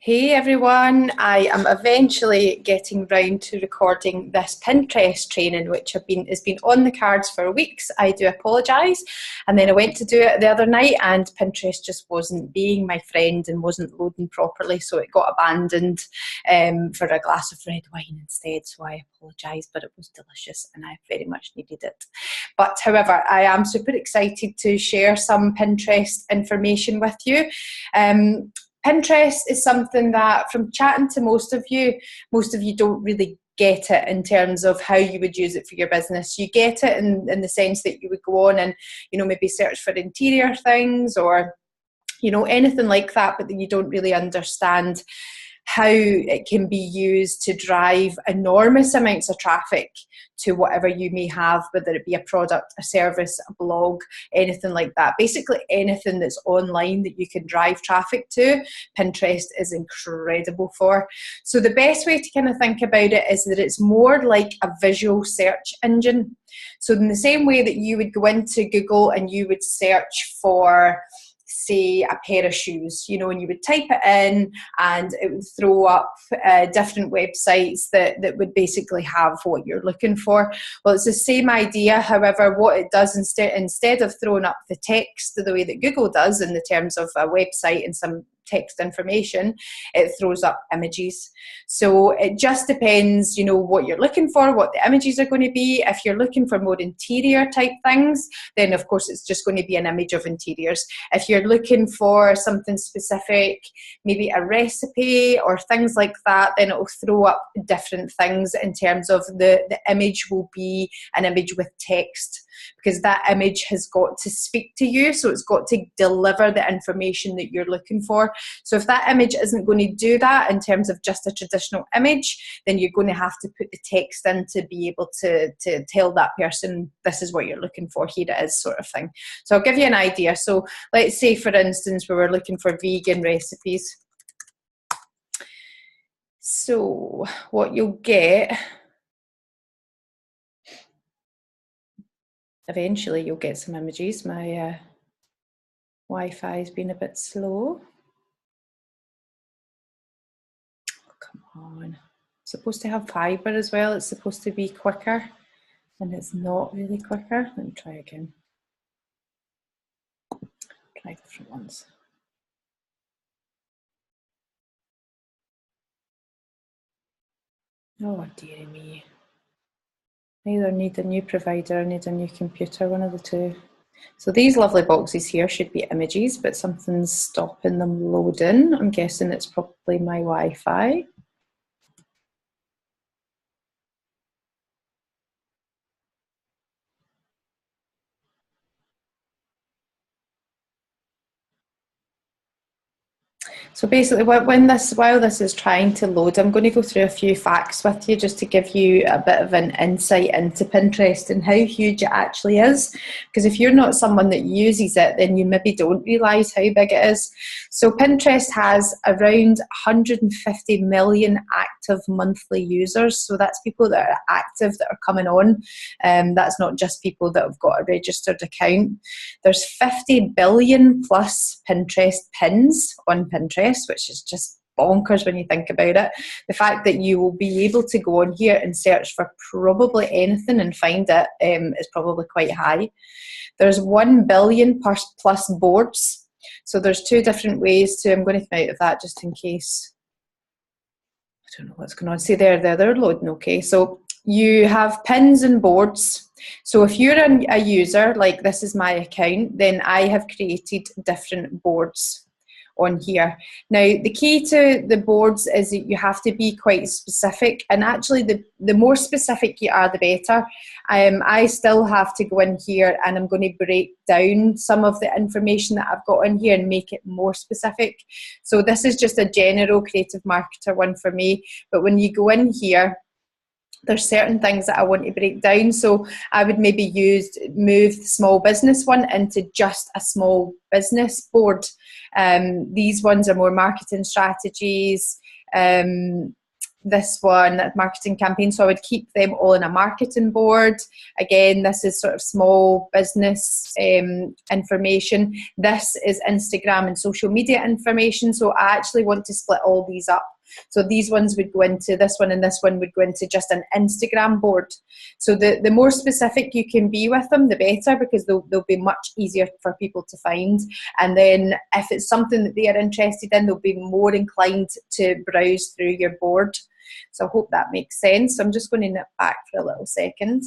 Hey everyone, I am eventually getting round to recording this Pinterest training, which has been on the cards for weeks. I do apologise. And then I went to do it the other night and Pinterest just wasn't being my friend and wasn't loading properly, so it got abandoned for a glass of red wine instead. So I apologise, but it was delicious and I very much needed it. But however, I am super excited to share some Pinterest information with you. Pinterest is something that, from chatting to most of you don't really get it in terms of how you would use it for your business. You get it in the sense that you would go on and, maybe search for interior things or, anything like that, but then you don't really understand how it can be used to drive enormous amounts of traffic to whatever you may have, whether it be a product, a service, a blog, anything like that. Basically anything that's online that you can drive traffic to, Pinterest is incredible for. So the best way to kind of think about it is that it's more like a visual search engine. So in the same way that you would go into Google and you would search for, say, a pair of shoes, and you would type it in and it would throw up different websites that would basically have what you're looking for. Well, it's the same idea. However, what it does instead of throwing up the text the way that Google does in the terms of a website and some text information, it throws up images. So it just depends, what you're looking for, what the images are going to be. If you're looking for more interior type things, then of course it's just going to be an image of interiors. If you're looking for something specific, maybe a recipe or things like that, then it will throw up different things in terms of the image will be an image with text, because that image has got to speak to you. So it's got to deliver the information that you're looking for. So if that image isn't going to do that in terms of just a traditional image, then you're going to have to put the text in to be able to tell that person, this is what you're looking for, here it is, sort of thing. So I'll give you an idea. So let's say, for instance, we were looking for vegan recipes. So what you'll get, eventually you'll get some images. My Wi-Fi has been a bit slow. Oh, come on. It's supposed to have fiber as well. It's supposed to be quicker, and it's not really quicker. Let me try again. Try different ones. Oh, dearie me. Either need a new provider or need a new computer, one of the two. So these lovely boxes here should be images, but something's stopping them loading. I'm guessing it's probably my Wi-Fi. So basically, while this is trying to load, I'm going to go through a few facts with you just to give you a bit of an insight into Pinterest and how huge it actually is. Because if you're not someone that uses it, then you maybe don't realise how big it is. So Pinterest has around 150 million active monthly users. So that's people that are active, that are coming on. That's not just people that have got a registered account. There's 50 billion plus Pinterest pins on Pinterest, which is just bonkers when you think about it. The fact that you will be able to go on here and search for probably anything and find it is probably quite high. There's 1 billion plus boards. So there's two different ways to, I'm going to come out of that just in case. I don't know what's going on. See, they're loading okay. So you have pins and boards. So if you're a user, like this is my account, then I have created different boards on here. Now, the key to the boards is that you have to be quite specific, and actually the more specific you are, the better. I still have to go in here and I'm going to break down some of the information that I've got in here and make it more specific. So this is just a general creative marketer one for me, but when you go in here, there's certain things that I want to break down. So I would maybe move the small business one into just a small business board. These ones are more marketing strategies, this one, marketing campaign. So I would keep them all in a marketing board. Again, this is sort of small business information. This is Instagram and social media information. So I actually want to split all these up. So these ones would go into this one, and this one would go into just an Instagram board. So the more specific you can be with them, the better, because they'll be much easier for people to find. And then if it's something that they are interested in, they'll be more inclined to browse through your board. So I hope that makes sense. So I'm just going to nip back for a little second.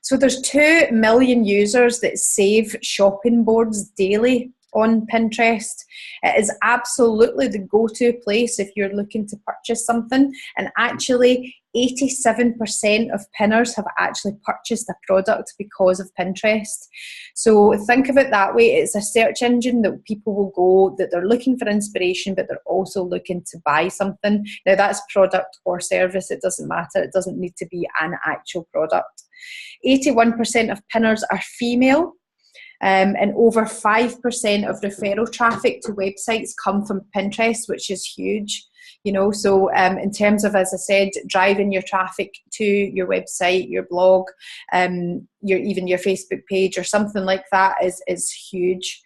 So there's 2 million users that save shopping boards daily on Pinterest. It is absolutely the go-to place if you're looking to purchase something, and actually 87% of pinners have actually purchased a product because of Pinterest. So think of it that way. It's a search engine that people will go, that they're looking for inspiration, but they're also looking to buy something. Now that's product or service, it doesn't matter. It doesn't need to be an actual product. 81% of pinners are female. And over 5% of referral traffic to websites come from Pinterest, which is huge. You know, so in terms of, as I said, driving your traffic to your website, your blog, even your Facebook page or something like that is huge.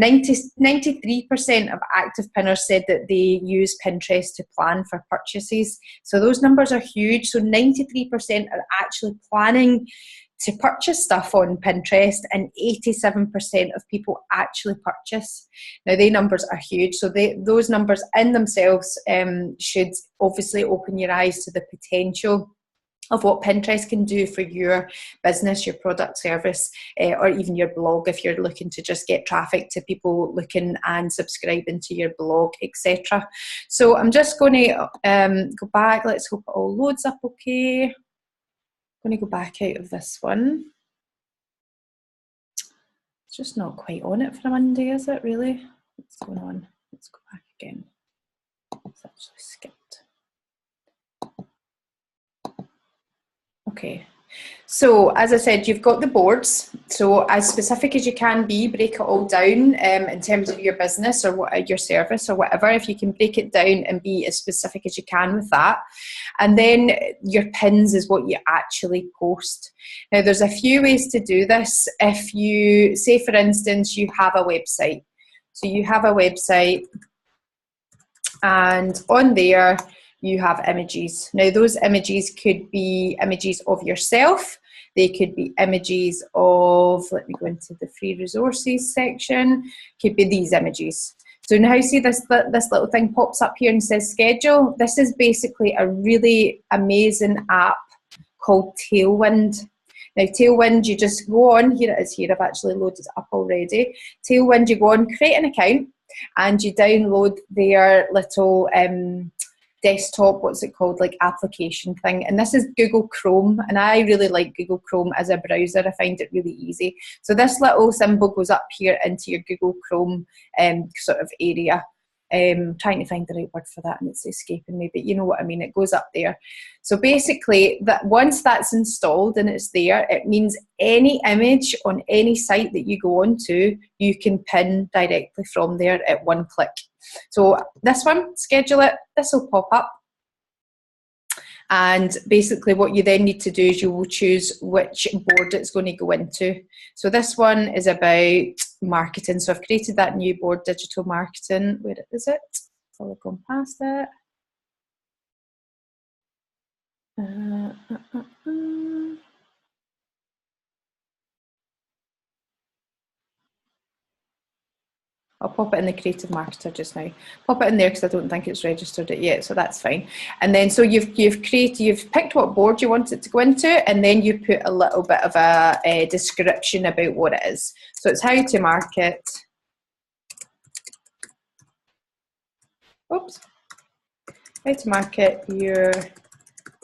93% of active pinners said that they use Pinterest to plan for purchases. So those numbers are huge. So 93% are actually planning to purchase stuff on Pinterest, and 87% of people actually purchase. Now, the numbers are huge, so those numbers in themselves should obviously open your eyes to the potential of what Pinterest can do for your business, your product, service, or even your blog if you're looking to just get traffic to people looking and subscribing to your blog, etc. So I'm just going to go back. Let's hope it all loads up okay. I'm going to go back out of this one. It's just not quite on it for a Monday, is it really? What's going on? Let's go back again. It's actually skipped. Okay. So as I said, you've got the boards. So as specific as you can be, break it all down in terms of your business or your service or whatever. If you can break it down and be as specific as you can with that. And then your pins is what you actually post. Now there's a few ways to do this. If you say, for instance, you have a website. So you have a website and on there, you have images. Now those images could be images of yourself. They could be images of, let me go into the free resources section, could be these images. So now see this little thing pops up here and says schedule. This is basically a really amazing app called Tailwind. Now Tailwind, you just go on, here it is here, I've actually loaded it up already. Tailwind, you go on, create an account and you download their little desktop, what's it called, like application thing, and this is Google Chrome, and I really like Google Chrome as a browser. I find it really easy. So this little symbol goes up here into your Google Chrome sort of area. Trying to find the right word for that and it's escaping me, but you know what I mean, it goes up there. So basically that once that's installed and it's there, it means any image on any site that you go onto, you can pin directly from there at one click. So this one, schedule it, this will pop up. And basically what you then need to do is you will choose which board it's going to go into. So this one is about marketing. So I've created that new board, digital marketing. Where is it? I'll have gone past it. I'll pop it in the creative marketer just now. Pop it in there because I don't think it's registered it yet, so that's fine. And then so you've picked what board you want it to go into, and then you put a little bit of a description about what it is. So it's how to market. Oops. How to market your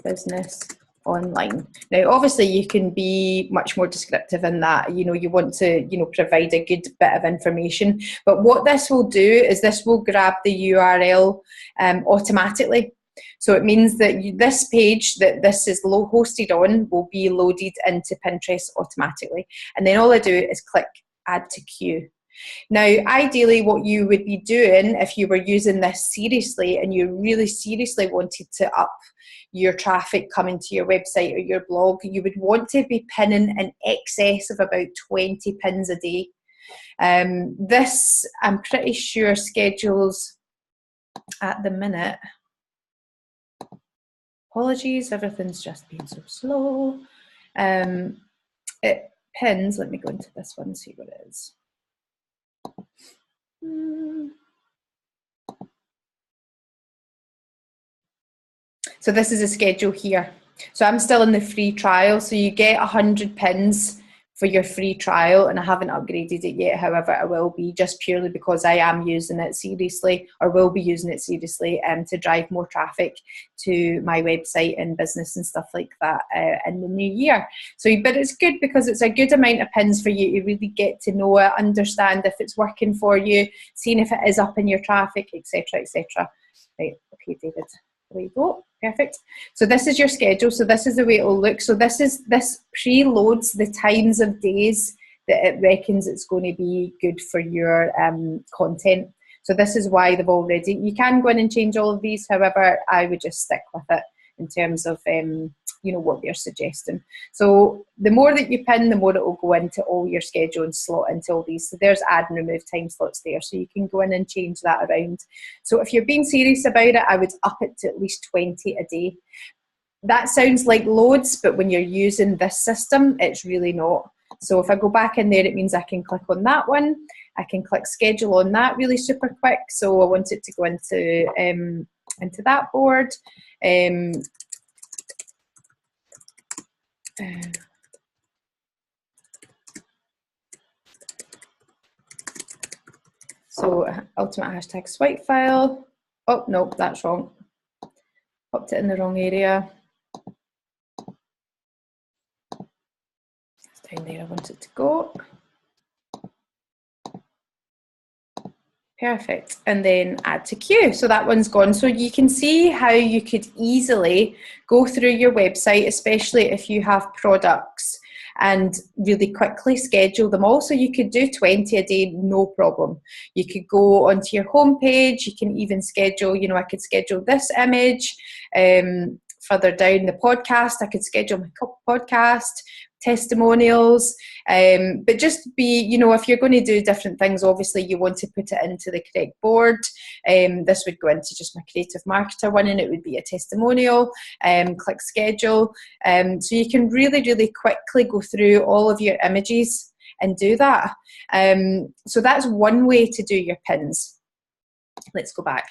business online. Now obviously you can be much more descriptive in that, you know, you want to, you know, provide a good bit of information, but what this will do is this will grab the URL automatically. So it means that this page that this is hosted on will be loaded into Pinterest automatically, and then all I do is click add to queue. Now, ideally, what you would be doing if you were using this seriously and you really seriously wanted to up your traffic coming to your website or your blog, you would want to be pinning in excess of about 20 pins a day. This, I'm pretty sure, schedules at the minute. Apologies, everything's just been so slow. It pins, let me go into this one and see what it is. So this is a schedule here. So I'm still in the free trial. So you get 100 pins for your free trial, and I haven't upgraded it yet. However, I will be, just purely because I am using it seriously, or will be using it seriously, to drive more traffic to my website and business and stuff like that in the new year. So, but it's good because it's a good amount of pins for you to really get to know it, understand if it's working for you, seeing if it is up in your traffic, etc., etc. Right, okay, David. There you go, perfect. So this is your schedule. So this is the way it will look. So this preloads the times of days that it reckons it's going to be good for your content. So this is why they've already, you can go in and change all of these. However, I would just stick with it in terms of you know, what they're suggesting. So the more that you pin, the more it will go into all your schedule and slot into all these. So there's add and remove time slots there, so you can go in and change that around. So if you're being serious about it, I would up it to at least 20 a day. That sounds like loads, but when you're using this system, it's really not. So if I go back in there, it means I can click on that one. I can click schedule on that really super quick. So I want it to go into that board. So ultimate hashtag swipe file. Oh, no, that's wrong. Popped it in the wrong area. It's down there I want it to go. Perfect. And then add to queue. So that one's gone. So you can see how you could easily go through your website, especially if you have products, and really quickly schedule them all. So you could do 20 a day, no problem. You could go onto your homepage. You can even schedule, you know, I could schedule this image. Further down the podcast, I could schedule my podcast, testimonials, but just be, you know, if you're going to do different things, obviously you want to put it into the correct board. This would go into just my creative marketer one, and it would be a testimonial. Click schedule. So you can really, really quickly go through all of your images and do that. So that's one way to do your pins. Let's go back.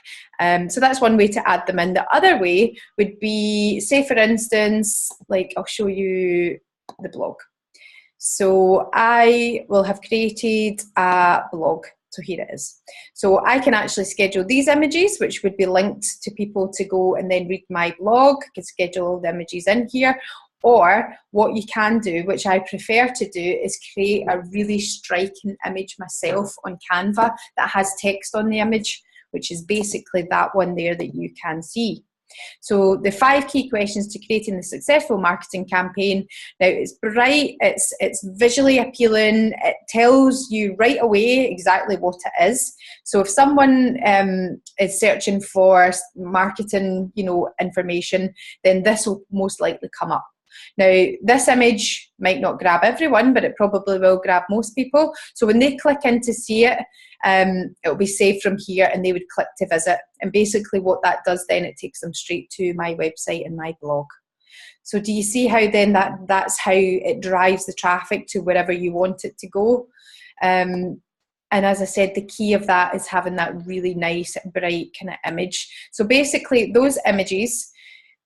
So that's one way to add them in. The other way would be, say for instance, like I'll show you the blog. So I will have created a blog. So here it is. So I can actually schedule these images, which would be linked to people to go and then read my blog. I can schedule all the images in here. Or what you can do, which I prefer to do, is create a really striking image myself on Canva that has text on the image, which is basically that one there that you can see. So the 5 key questions to creating the successful marketing campaign. Now it's bright, it's visually appealing, it tells you right away exactly what it is. So if someone is searching for marketing, you know, information, then this will most likely come up. Now, this image might not grab everyone, but it probably will grab most people. So when they click in to see it, it'll be saved from here and they would click to visit. And basically what that does then, it takes them straight to my website and my blog. So do you see how then that's how it drives the traffic to wherever you want it to go? And as I said, the key of that is having that really nice, bright kind of image. So basically those images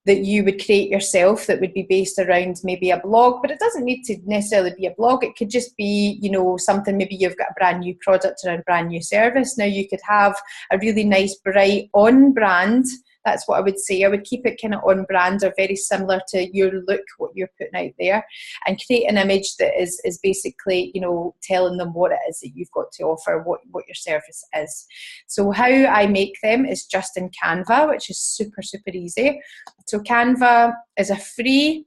that you would create yourself that would be based around maybe a blog, but it doesn't need to necessarily be a blog. It could just be, you know, something, maybe you've got a brand new product or a brand new service. Now you could have a really nice, bright, on brand. That's what I would say. I would keep it kind of on brand or very similar to your look, what you're putting out there, and create an image that is basically, you know, telling them what it is that you've got to offer, what your service is. So how I make them is just in Canva, which is super, super easy. So Canva is a free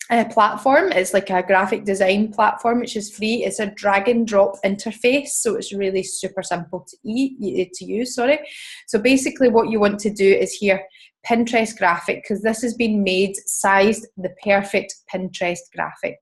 platform. It's like a graphic design platform, which is free. It's a drag and drop interface, so it's really super simple to use. Sorry. So basically, what you want to do is here, Pinterest graphic, because this has been made sized the perfect Pinterest graphic.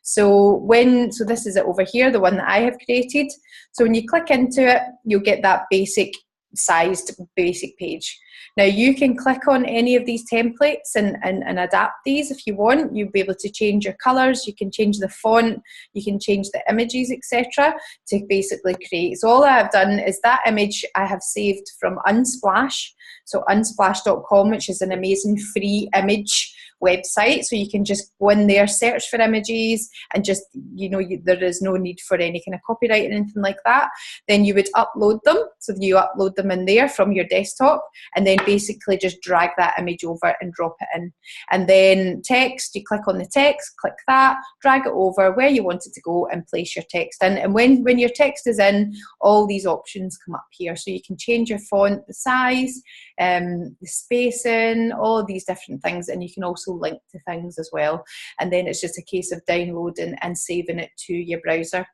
So this is it over here, the one that I have created. So when you click into it, you'll get that basic sized basic page. Now you can click on any of these templates and adapt these if you want. You'll be able to change your colours, you can change the font, you can change the images, etc. to basically create. So all I have done is that image I have saved from Unsplash, so unsplash.com, which is an amazing free image website. So you can just go in there, search for images, and just, there is no need for any kind of copyright or anything like that. Then you would upload them. So you upload them in there from your desktop, and then basically just drag that image over and drop it in. And then text, you click on the text, click that, drag it over where you want it to go, and place your text in. And when your text is in, all these options come up here. So you can change your font, the size, the spacing, all of these different things, and you can also link to things as well. And then it's just a case of downloading and saving it to your browser.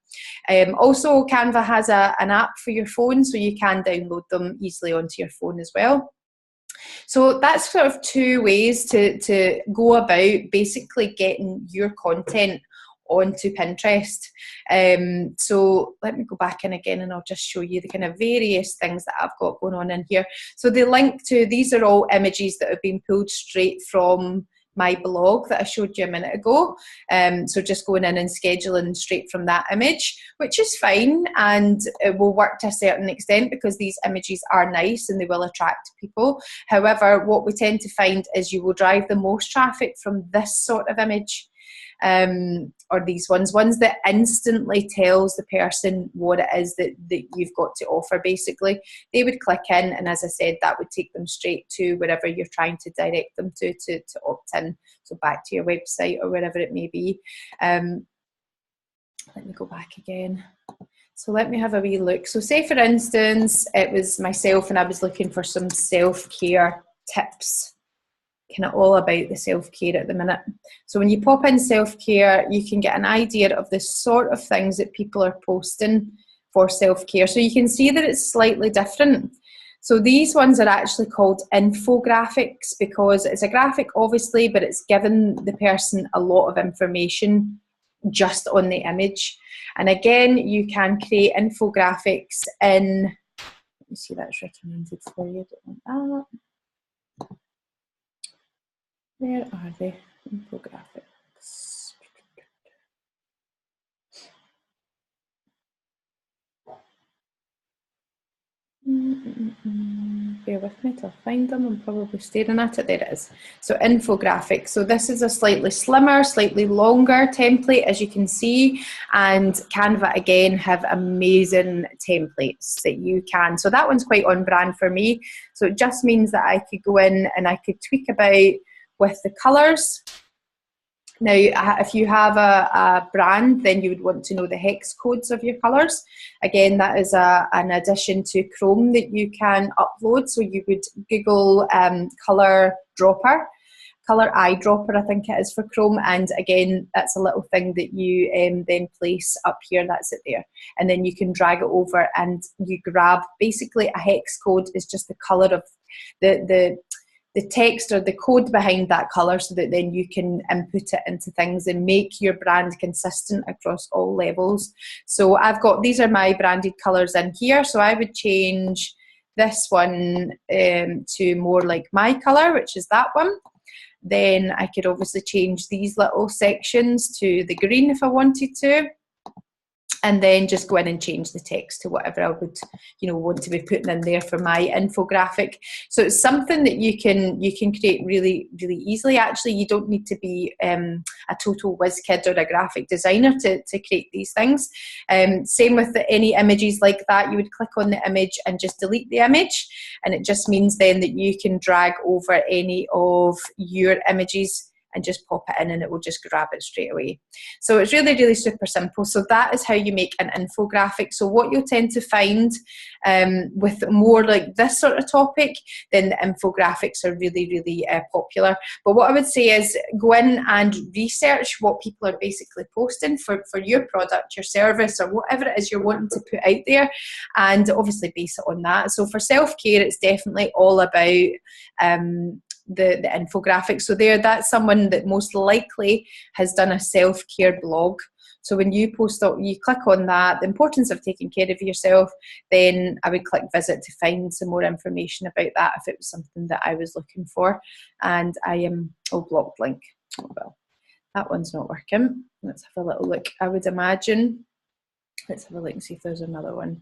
Also, Canva has an app for your phone, so you can download them easily onto your phone as well. So that's sort of two ways to go about basically getting your content onto Pinterest. So let me go back in again, and I'll just show you the kind of various things that I've got going on in here. So the link to these are all images that have been pulled straight from my blog that I showed you a minute ago. So just going in and scheduling straight from that image, which is fine, and it will work to a certain extent because these images are nice and they will attract people. However, what we tend to find is you will drive the most traffic from this sort of image. Or these ones that instantly tells the person what it is that you've got to offer. Basically, they would click in, and as I said, that would take them straight to wherever you're trying to direct them to opt in. So back to your website or wherever it may be. Let me go back again. So let me have a wee look. So say for instance, it was myself and I was looking for some self-care tips. Kind of all about the self-care at the minute. So when you pop in self-care, you can get an idea of the sort of things that people are posting for self-care. So you can see that it's slightly different. So these ones are actually called infographics because it's a graphic, obviously, but it's given the person a lot of information just on the image. And again, you can create infographics in, let me see, that's recommended for you. Don't want that. Where are they? Infographics. Bear with me till I find them. I'm probably staring at it. There it is. So infographics. So this is a slightly slimmer, slightly longer template, as you can see. And Canva, again, have amazing templates that you can. So that one's quite on brand for me. So it just means that I could go in and I could tweak about with the colours. Now, if you have a brand, then you would want to know the hex codes of your colours. Again, that is an addition to Chrome that you can upload. So you would Google colour eyedropper, I think it is for Chrome. And again, that's a little thing that you then place up here. That's it there. And then you can drag it over and you grab, basically a hex code is just the colour of the text or the code behind that colour, so that then you can input it into things and make your brand consistent across all levels. So these are my branded colours in here. So I would change this one to more like my colour, which is that one. Then I could obviously change these little sections to the green if I wanted to. And then just go in and change the text to whatever I would, want to be putting in there for my infographic. So it's something that you can create really, really easily. Actually, you don't need to be a total whiz kid or a graphic designer to create these things. Same with any images like that. You would click on the image and just delete the image, and it just means then that you can drag over any of your images and just pop it in and it will just grab it straight away. So it's really, really super simple. So that is how you make an infographic. So what you'll tend to find with more like this sort of topic, then the infographics are really, really popular. But what I would say is go in and research what people are basically posting for your product, your service, or whatever it is you're wanting to put out there, and obviously base it on that. So for self-care, it's definitely all about the infographic. So that's someone that most likely has done a self-care blog. So when you you click on that, the importance of taking care of yourself, then I would click visit to find some more information about that if it was something that I was looking for. And I am, blocked link. Oh, well, that one's not working. Let's have a little look. I would imagine, let's have a look and see if there's another one.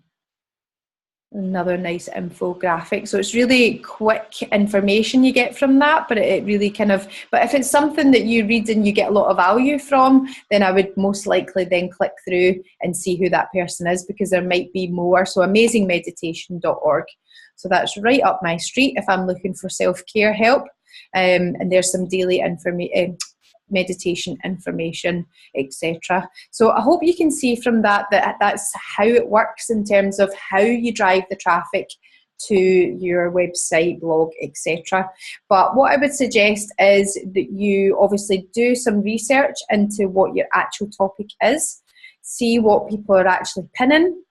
Another nice infographic. So it's really quick information you get from that, but it really but if it's something that you read and you get a lot of value from, then I would most likely then click through and see who that person is, because there might be more. So amazingmeditation.org. So that's right up my street if I'm looking for self-care help. And there's some daily meditation information, etc. So I hope you can see from that that's how it works in terms of how you drive the traffic to your website, blog, etc. But what I would suggest is that you obviously do some research into what your actual topic is, see what people are actually pinning.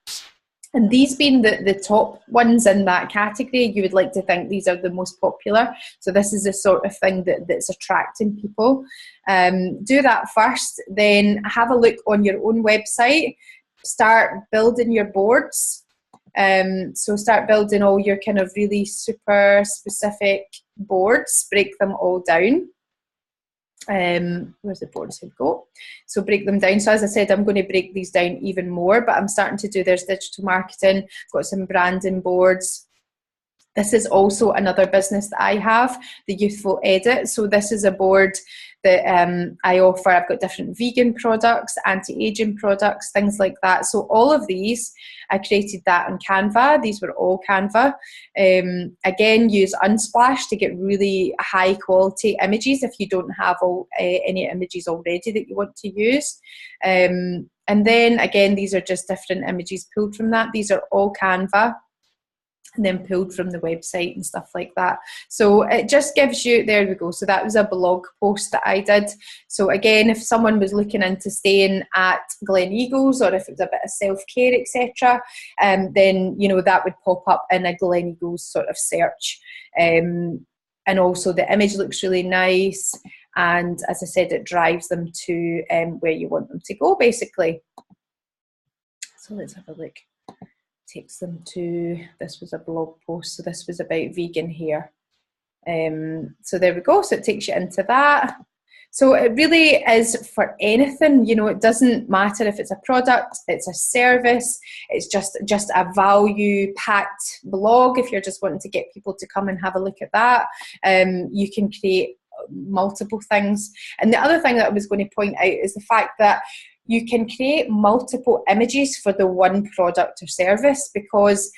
And these being the top ones in that category, you would like to think these are the most popular. So this is the sort of thing that's attracting people. Do that first, then have a look on your own website. Start building your boards. So start building all your kind of really super specific boards, break them all down. Where's the boards have got? So break them down. So as I said, I'm going to break these down even more, but I'm starting to do, there's digital marketing, I've got some branding boards. This is also another business that I have, the Youthful Edit. So this is a board that I offer. I've got different vegan products, anti-aging products, things like that. So all of these, I created that on Canva. These were all Canva. Again, use Unsplash to get really high quality images if you don't have any images already that you want to use. And then again, these are just different images pulled from that. These are all Canva, and then pulled from the website and stuff like that. So it just gives you, there we go. So that was a blog post that I did. So again, if someone was looking into staying at Glen Eagles, or if it was a bit of self-care, etc., then, you know, that would pop up in a Glen Eagles sort of search. And also the image looks really nice. And as I said, it drives them to where you want them to go, basically. So let's have a look. Takes them to, this was a blog post, so this was about vegan hair. So there we go, so it takes you into that. So it really is for anything, you know, it doesn't matter if it's a product, it's a service, it's just a value-packed blog. If you're just wanting to get people to come and have a look at that, you can create multiple things. And the other thing that I was going to point out is the fact that you can create multiple images for the one product or service, because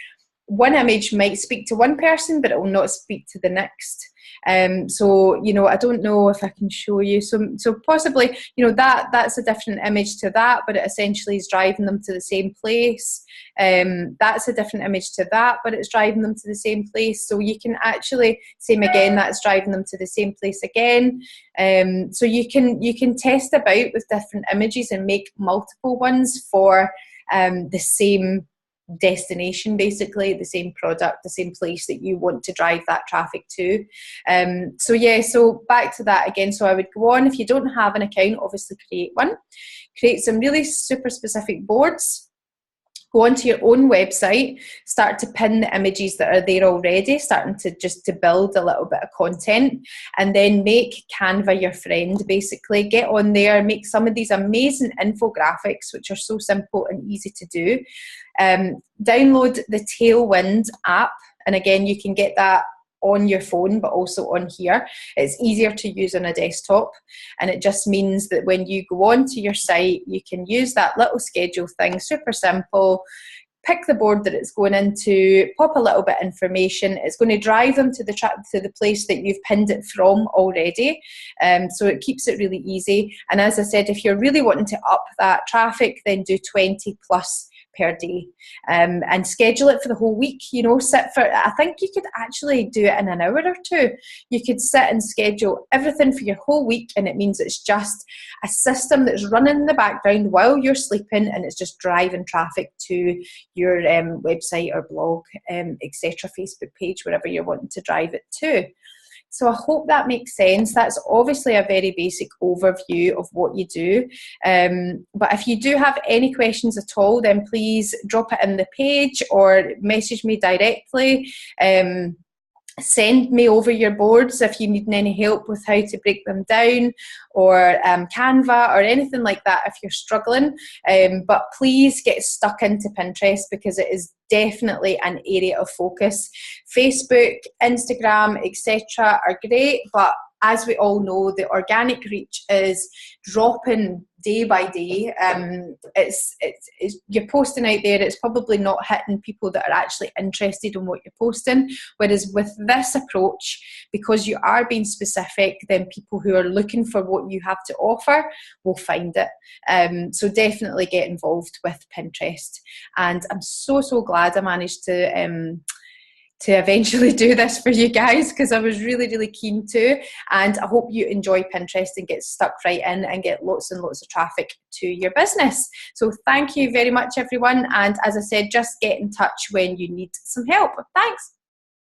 one image might speak to one person, but it will not speak to the next. So, you know, I don't know if I can show you. So possibly, you know, that's a different image to that, but it essentially is driving them to the same place. That's a different image to that, but it's driving them to the same place. So you can actually, same again, that's driving them to the same place again. So you can test about with different images and make multiple ones for the same destination, basically the same product, the same place that you want to drive that traffic to. So yeah, so back to that again. So I would go on, if you don't have an account, obviously create one, create some really super specific boards, go onto your own website, start to pin the images that are there already, starting to build a little bit of content, and then make Canva your friend, basically. Get on there, make some of these amazing infographics, which are so simple and easy to do. Download the Tailwind app, and again, you can get that on your phone, but also on here. It's easier to use on a desktop, and it just means that when you go onto your site, you can use that little schedule thing, super simple, pick the board that it's going into, pop a little bit of information. It's going to drive them to the place that you've pinned it from already. So it keeps it really easy. And as I said, if you're really wanting to up that traffic, then do 20 plus per day, and schedule it for the whole week. You know, I think you could actually do it in an hour or two. You could sit and schedule everything for your whole week, and it means it's just a system that's running in the background while you're sleeping, and it's just driving traffic to your website or blog, etc., Facebook page, wherever you're wanting to drive it to. So I hope that makes sense. That's obviously a very basic overview of what you do. But if you do have any questions at all, then please drop it in the page or message me directly. Send me over your boards if you need any help with how to break them down, or Canva or anything like that if you're struggling. But please get stuck into Pinterest, because it is definitely an area of focus. Facebook, Instagram, etc. are great, but as we all know, the organic reach is dropping day by day. It's you're posting out there, it's probably not hitting people that are actually interested in what you're posting. Whereas with this approach, because you are being specific, then people who are looking for what you have to offer will find it. So definitely get involved with Pinterest. And I'm so glad I managed to eventually do this for you guys, because I was really keen to, and I hope you enjoy Pinterest and get stuck right in and get lots and lots of traffic to your business. So thank you very much, everyone, and as I said, just get in touch when you need some help. Thanks.